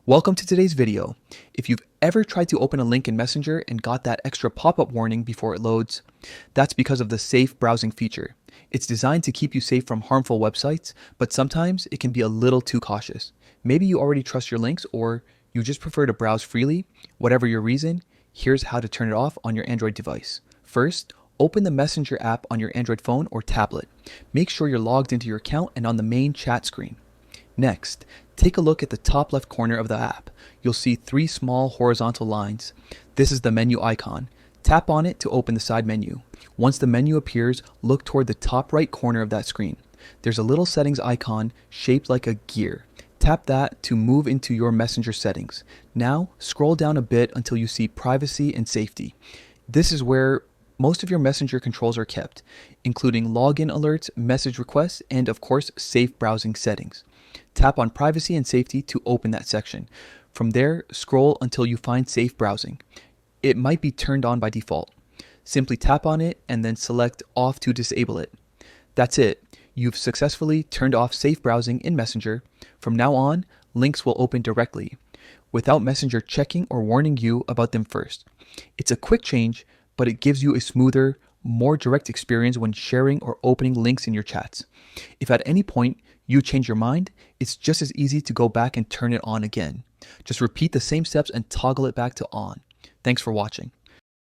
Welcome to today's video. If you've ever tried to open a link in Messenger and got that extra pop-up warning before it loads, that's because of the safe browsing feature. It's designed to keep you safe from harmful websites, but sometimes it can be a little too cautious. Maybe you already trust your links or you just prefer to browse freely. Whatever your reason, here's how to turn it off on your Android device. First, open the Messenger app on your Android phone or tablet. Make sure you're logged into your account and on the main chat screen. Next, take a look at the top left corner of the app. You'll see three small horizontal lines. This is the menu icon. Tap on it to open the side menu. Once the menu appears, look toward the top right corner of that screen. There's a little settings icon shaped like a gear. Tap that to move into your Messenger settings. Now, scroll down a bit until you see privacy and safety. This is where most of your Messenger controls are kept, including login alerts, message requests, and of course, safe browsing settings. Tap on Privacy and Safety to open that section. From there, scroll until you find Safe Browsing. It might be turned on by default. Simply tap on it and then select Off to disable it. That's it. You've successfully turned off safe browsing in Messenger. From now on, links will open directly, without Messenger checking or warning you about them first. It's a quick change, but it gives you a smoother, more direct experience when sharing or opening links in your chats. If at any point you change your mind, it's just as easy to go back and turn it on again. Just repeat the same steps and toggle it back to on. Thanks for watching.